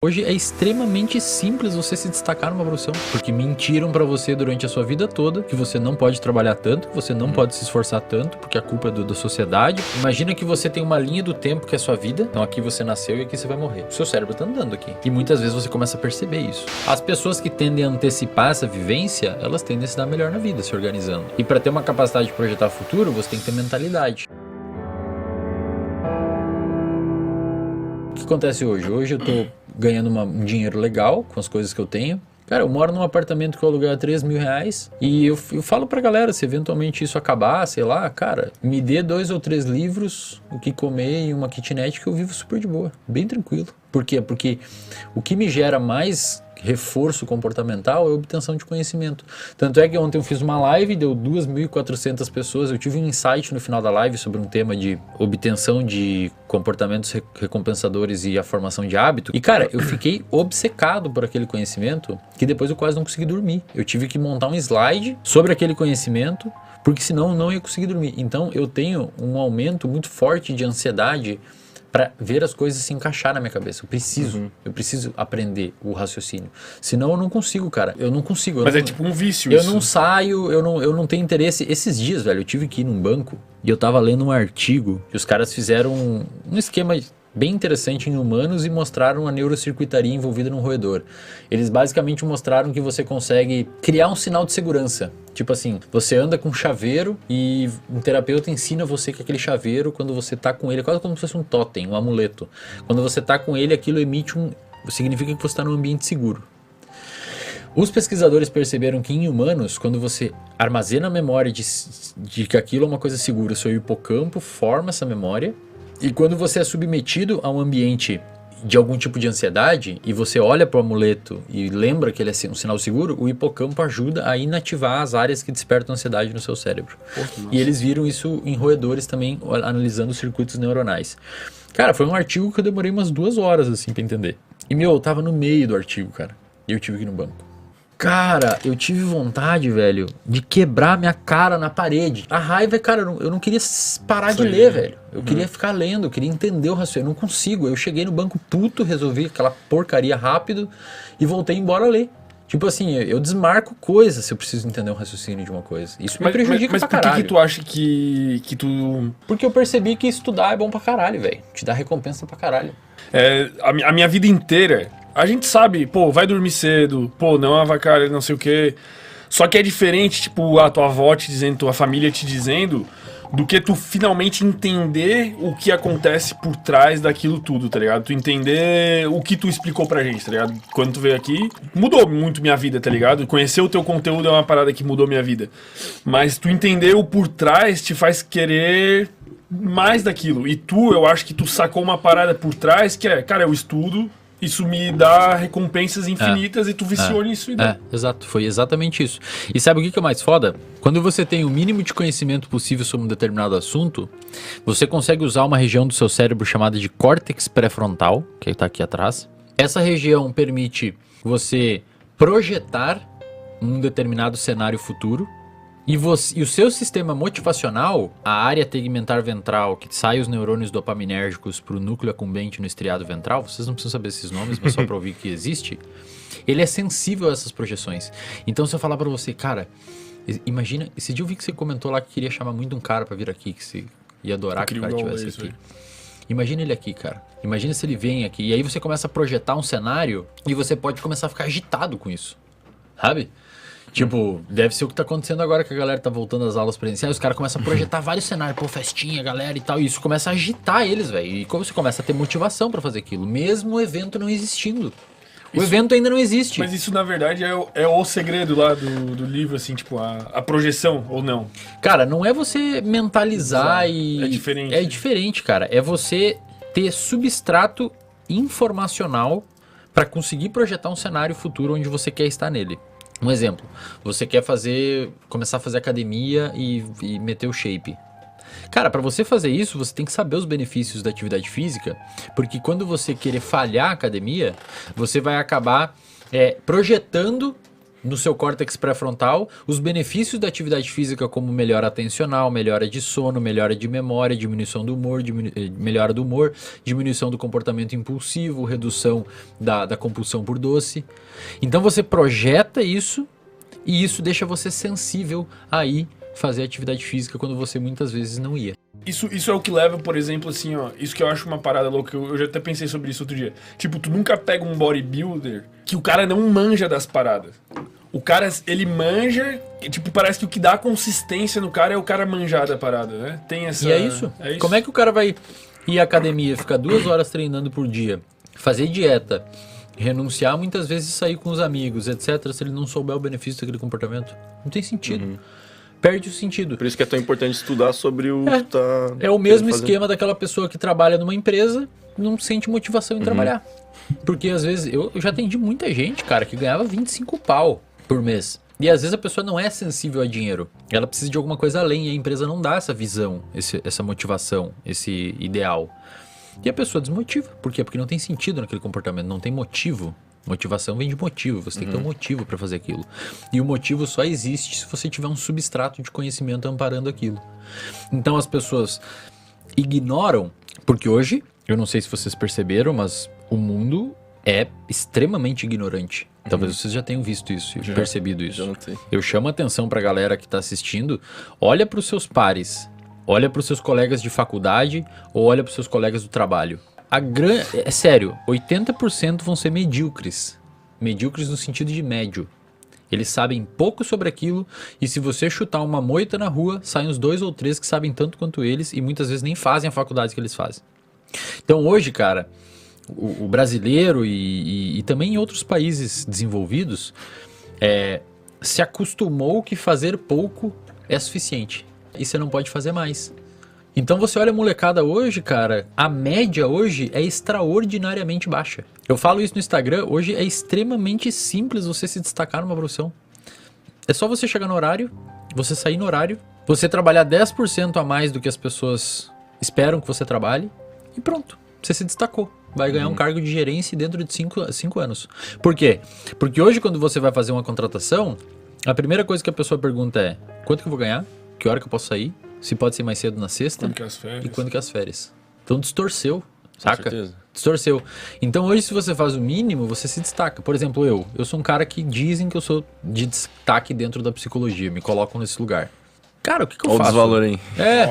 Hoje é extremamente simples você se destacar numa profissão, porque mentiram pra você durante a sua vida toda que você não pode trabalhar tanto, que você não pode se esforçar tanto, porque a culpa é da sociedade. Imagina que você tem uma linha do tempo que é a sua vida, então aqui você nasceu e aqui você vai morrer. O seu cérebro tá andando aqui. E muitas vezes você começa a perceber isso. As pessoas que tendem a antecipar essa vivência, elas tendem a se dar melhor na vida, se organizando. E pra ter uma capacidade de projetar futuro, você tem que ter mentalidade. O que acontece hoje? Hoje eu tô ganhando um dinheiro legal com as coisas que eu tenho. Cara, eu moro num apartamento que eu aluguei a 3 mil reais e eu falo pra galera, se eventualmente isso acabar, sei lá, cara, me dê 2 ou 3 livros, o que comer e uma kitnet que eu vivo super de boa, bem tranquilo. Por quê? Porque o que me gera mais reforço comportamental é a obtenção de conhecimento. Tanto é que ontem eu fiz uma live, deu 2.400 pessoas, eu tive um insight no final da live sobre um tema de obtenção de comportamentos recompensadores e a formação de hábito. E cara, eu fiquei obcecado por aquele conhecimento que depois eu quase não consegui dormir. Eu tive que montar um slide sobre aquele conhecimento, porque senão eu não ia conseguir dormir. Então eu tenho um aumento muito forte de ansiedade para ver as coisas se encaixar na minha cabeça. Eu preciso aprender o raciocínio. Senão eu não consigo, cara. Eu não consigo. Mas é tipo um vício eu isso. não saio, eu não tenho interesse. Esses dias, velho, eu tive que ir num banco e eu tava lendo um artigo que os caras fizeram um esquema bem interessante em humanos e mostraram a neurocircuitaria envolvida num roedor. Eles basicamente mostraram que você consegue criar um sinal de segurança. Tipo assim, você anda com um chaveiro e um terapeuta ensina você que aquele chaveiro, quando você tá com ele, é quase como se fosse um totem, um amuleto. Quando você tá com ele, aquilo emite significa que você está num ambiente seguro. Os pesquisadores perceberam que em humanos, quando você armazena a memória de que aquilo é uma coisa segura, o seu hipocampo forma essa memória. E quando você é submetido a um ambiente de algum tipo de ansiedade e você olha para o amuleto e lembra que ele é um sinal seguro, o hipocampo ajuda a inativar as áreas que despertam ansiedade no seu cérebro. E eles viram isso em roedores também, analisando os circuitos neuronais. Cara, foi um artigo que eu demorei umas 2 horas assim para entender. E eu tava no meio do artigo, cara. E eu tive que ir no banco. Cara, eu tive vontade, velho, de quebrar minha cara na parede. A raiva, cara, eu não queria parar de ler, velho. Eu queria ficar lendo, eu queria entender o raciocínio. Eu não consigo. Eu cheguei no banco puto, resolvi aquela porcaria rápido e voltei embora ler. Tipo assim, eu desmarco coisas se eu preciso entender um raciocínio de uma coisa. Isso me prejudica pra caralho. Mas por que tu acha que tu... Porque eu percebi que estudar é bom pra caralho, velho. Te dá recompensa pra caralho. A minha vida inteira... A gente sabe, pô, vai dormir cedo, pô, não avacalha, não sei o quê. Só que é diferente, tipo, a tua avó te dizendo, tua família te dizendo, do que tu finalmente entender o que acontece por trás daquilo tudo, tá ligado? Tu entender o que tu explicou pra gente, tá ligado? Quando tu veio aqui, mudou muito minha vida, tá ligado? Conhecer o teu conteúdo é uma parada que mudou minha vida. Mas tu entender o por trás te faz querer mais daquilo. E eu acho que tu sacou uma parada por trás que é, cara, eu estudo... Isso me dá recompensas infinitas e tu viciou nisso. Exato, foi exatamente isso. E sabe o que é mais foda? Quando você tem o mínimo de conhecimento possível sobre um determinado assunto, você consegue usar uma região do seu cérebro chamada de córtex pré-frontal, que está aqui atrás. Essa região permite você projetar um determinado cenário futuro. E o seu sistema motivacional, a área tegmentar ventral, que sai os neurônios dopaminérgicos para o núcleo accumbente no estriado ventral, vocês não precisam saber esses nomes, mas só para ouvir que existe, ele é sensível a essas projeções. Então se eu falar para você, cara, imagina, esse dia eu vi que você comentou lá que queria chamar muito um cara para vir aqui, que você ia adorar que o cara estivesse aqui. Imagina ele aqui, cara. Imagina se ele vem aqui, e aí você começa a projetar um cenário e você pode começar a ficar agitado com isso, sabe? Tipo, deve ser o que tá acontecendo agora que a galera tá voltando às aulas presenciais, os caras começam a projetar vários cenários, pô, festinha, galera e tal, e isso começa a agitar eles, velho. E como você começa a ter motivação pra fazer aquilo, mesmo o evento não existindo. O evento ainda não existe. Mas isso, na verdade, é o segredo lá do livro, assim, tipo, a projeção, ou não? Cara, não é você mentalizar e... É diferente. É diferente, cara. É você ter substrato informacional pra conseguir projetar um cenário futuro onde você quer estar nele. Um exemplo, você quer começar a fazer academia e meter o shape. Cara, para você fazer isso, você tem que saber os benefícios da atividade física, porque quando você querer falhar a academia, você vai acabar projetando no seu córtex pré-frontal os benefícios da atividade física, como melhora atencional, melhora de sono, melhora de memória, diminuição do humor, melhora do humor, diminuição do comportamento impulsivo, redução da compulsão por doce. Então você projeta isso e isso deixa você sensível a ir fazer atividade física quando você muitas vezes não ia. Isso é o que leva, por exemplo, assim, ó, isso que eu acho uma parada louca, eu já até pensei sobre isso outro dia. Tipo, tu nunca pega um bodybuilder que o cara não manja das paradas. O cara, ele manja, e, tipo, parece que o que dá consistência no cara é o cara manjar da parada, né? Tem essa... E é isso. Como é que o cara vai ir à academia, ficar 2 horas treinando por dia, fazer dieta, renunciar muitas vezes sair com os amigos, etc., se ele não souber o benefício daquele comportamento? Não tem sentido. Perde o sentido. Por isso que é tão importante estudar sobre o que tá... É o mesmo esquema daquela pessoa que trabalha numa empresa e não sente motivação em trabalhar. Porque às vezes, eu já atendi muita gente, cara, que ganhava 25 pau por mês. E às vezes a pessoa não é sensível a dinheiro. Ela precisa de alguma coisa além e a empresa não dá essa visão, essa motivação, esse ideal. E a pessoa desmotiva. Por quê? Porque não tem sentido naquele comportamento, não tem motivo. Motivação vem de motivo, você tem que ter um motivo para fazer aquilo. E o motivo só existe se você tiver um substrato de conhecimento amparando aquilo. Então as pessoas ignoram, porque hoje, eu não sei se vocês perceberam, mas o mundo é extremamente ignorante. Talvez vocês já tenham visto isso, percebido isso. Eu chamo a atenção para a galera que está assistindo, olha para os seus pares, olha para os seus colegas de faculdade ou olha para os seus colegas do trabalho. É sério, 80% vão ser medíocres. Medíocres no sentido de médio. Eles sabem pouco sobre aquilo e se você chutar uma moita na rua, saem uns 2 ou 3 que sabem tanto quanto eles e muitas vezes nem fazem a faculdade que eles fazem. Então hoje, cara, o brasileiro e também em outros países desenvolvidos se acostumou que fazer pouco é suficiente. E você não pode fazer mais. Então você olha a molecada hoje, cara, a média hoje é extraordinariamente baixa. Eu falo isso no Instagram, hoje é extremamente simples você se destacar numa profissão. É só você chegar no horário, você sair no horário, você trabalhar 10% a mais do que as pessoas esperam que você trabalhe e pronto, você se destacou. Vai ganhar um cargo de gerência dentro de 5 anos. Por quê? Porque hoje quando você vai fazer uma contratação, a primeira coisa que a pessoa pergunta é: quanto que eu vou ganhar? Que hora que eu posso sair? Se pode ser mais cedo na sexta? Quando que é as férias? E quando que é as férias? Então distorceu, saca? Com certeza. Distorceu. Então hoje se você faz o mínimo, você se destaca. Por exemplo, eu sou um cara que dizem que eu sou de destaque dentro da psicologia, me colocam nesse lugar. Cara, o que eu Olha o faço? desvalor aí.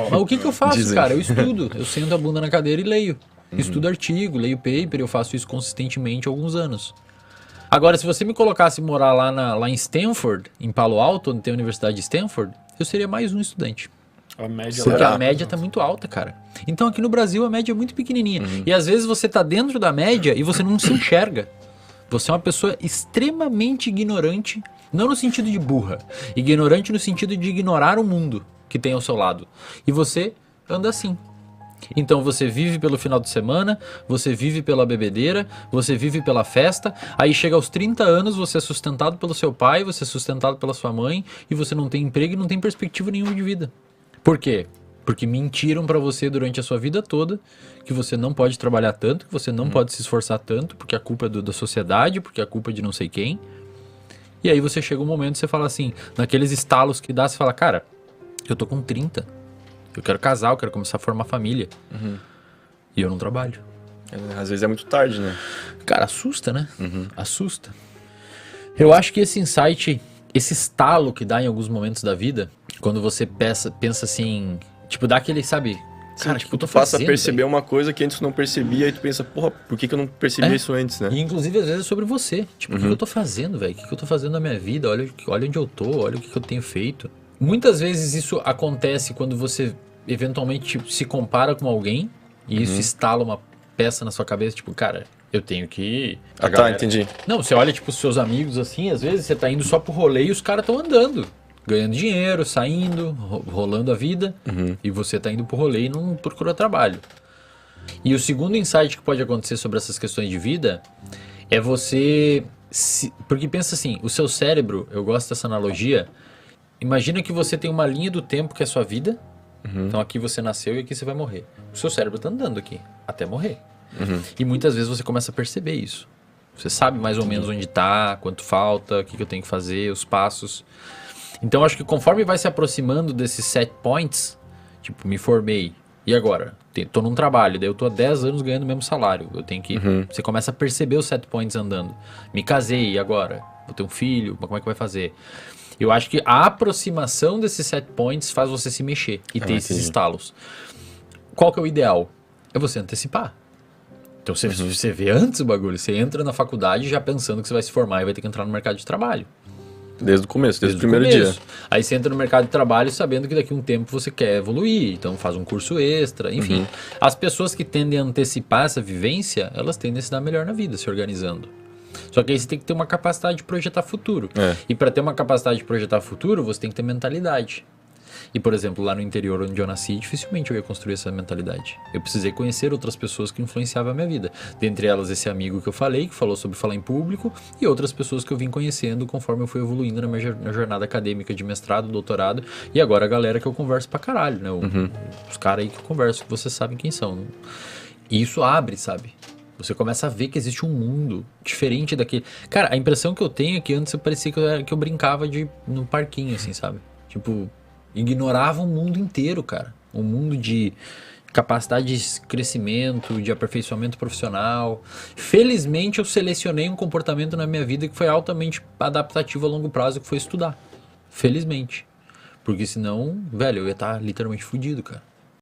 Mas o que eu faço, Dizem. cara? Eu estudo, eu sento a bunda na cadeira e leio. Estudo artigo, leio paper, eu faço isso consistentemente há alguns anos. Agora, se você me colocasse morar lá em Stanford, em Palo Alto, onde tem a Universidade de Stanford, eu seria mais um estudante. A média Porque lá. a média tá muito alta, cara. Então aqui no Brasil a média é muito pequenininha. E às vezes você tá dentro da média e você não se enxerga. Você é uma pessoa extremamente ignorante, não no sentido de burra, ignorante no sentido de ignorar o mundo que tem ao seu lado. E você anda assim. Então você vive pelo final de semana, você vive pela bebedeira, você vive pela festa, aí chega aos 30 anos, você é sustentado pelo seu pai, você é sustentado pela sua mãe, e você não tem emprego e não tem perspectiva nenhuma de vida. Por quê? Porque mentiram pra você durante a sua vida toda que você não pode trabalhar tanto, que você não pode se esforçar tanto, porque a culpa é da sociedade, porque a culpa é de não sei quem. E aí você chega um momento e você fala assim, naqueles estalos que dá, você fala, cara, eu tô com 30, eu quero casar, eu quero começar a formar família. E eu não trabalho. Às vezes é muito tarde, né? Cara, assusta, né? Assusta. Eu acho que esse insight, esse estalo que dá em alguns momentos da vida, quando você pensa assim, tipo, dá aquele, sabe? Cara, tipo, tu tu passa a perceber uma coisa que antes tu não percebia e tu pensa, porra, por que eu não percebia isso antes, né? E inclusive às vezes é sobre você. Tipo, o que eu tô fazendo, velho? O que eu tô fazendo na minha vida? Olha onde eu tô, olha o que eu tenho feito. Muitas vezes isso acontece quando você eventualmente se compara com alguém e isso instala uma peça na sua cabeça, tipo, cara, eu tenho que... Tá, entendi. Não, você olha, tipo, os seus amigos assim, às vezes você tá indo só pro rolê e os caras estão andando, ganhando dinheiro, saindo, rolando a vida, e você tá indo pro rolê e não procura trabalho. E o segundo insight que pode acontecer sobre essas questões de vida é você... Porque pensa assim, o seu cérebro, eu gosto dessa analogia, imagina que você tem uma linha do tempo que é a sua vida, então aqui você nasceu e aqui você vai morrer. O seu cérebro tá andando aqui, até morrer. E muitas vezes você começa a perceber isso. Você sabe mais ou menos onde tá, quanto falta, o que eu tenho que fazer, os passos. Então, acho que conforme vai se aproximando desses set points, tipo, me formei, e agora? Tô num trabalho, daí eu tô há 10 anos ganhando o mesmo salário. Eu tenho que... Você começa a perceber os set points andando. Me casei, e agora? Vou ter um filho, como é que vai fazer? Eu acho que a aproximação desses set points faz você se mexer e ter esses estalos. Qual que é o ideal? É você antecipar. Então você vê antes o bagulho, você entra na faculdade já pensando que você vai se formar e vai ter que entrar no mercado de trabalho. Desde o começo, desde o primeiro dia. Aí você entra no mercado de trabalho sabendo que daqui a um tempo você quer evoluir, então faz um curso extra, enfim. As pessoas que tendem a antecipar essa vivência, elas tendem a se dar melhor na vida, se organizando. Só que aí você tem que ter uma capacidade de projetar futuro. E para ter uma capacidade de projetar futuro, você tem que ter mentalidade. E, por exemplo, lá no interior onde eu nasci, dificilmente eu ia construir essa mentalidade. Eu precisei conhecer outras pessoas que influenciavam a minha vida. Dentre elas, esse amigo que eu falei, que falou sobre falar em público, e outras pessoas que eu vim conhecendo conforme eu fui evoluindo na minha jornada acadêmica de mestrado, doutorado, e agora a galera que eu converso pra caralho, né? Os caras aí que eu converso, que vocês sabem quem são. E isso abre, sabe? Você começa a ver que existe um mundo diferente daquele... Cara, a impressão que eu tenho é que antes eu parecia que eu brincava no parquinho, assim, sabe? Tipo... ignorava o mundo inteiro, cara. Um mundo de capacidade de crescimento, de aperfeiçoamento profissional. Felizmente eu selecionei um comportamento na minha vida que foi altamente adaptativo a longo prazo, que foi estudar. Felizmente. Porque senão, velho, eu ia estar literalmente fudido, cara.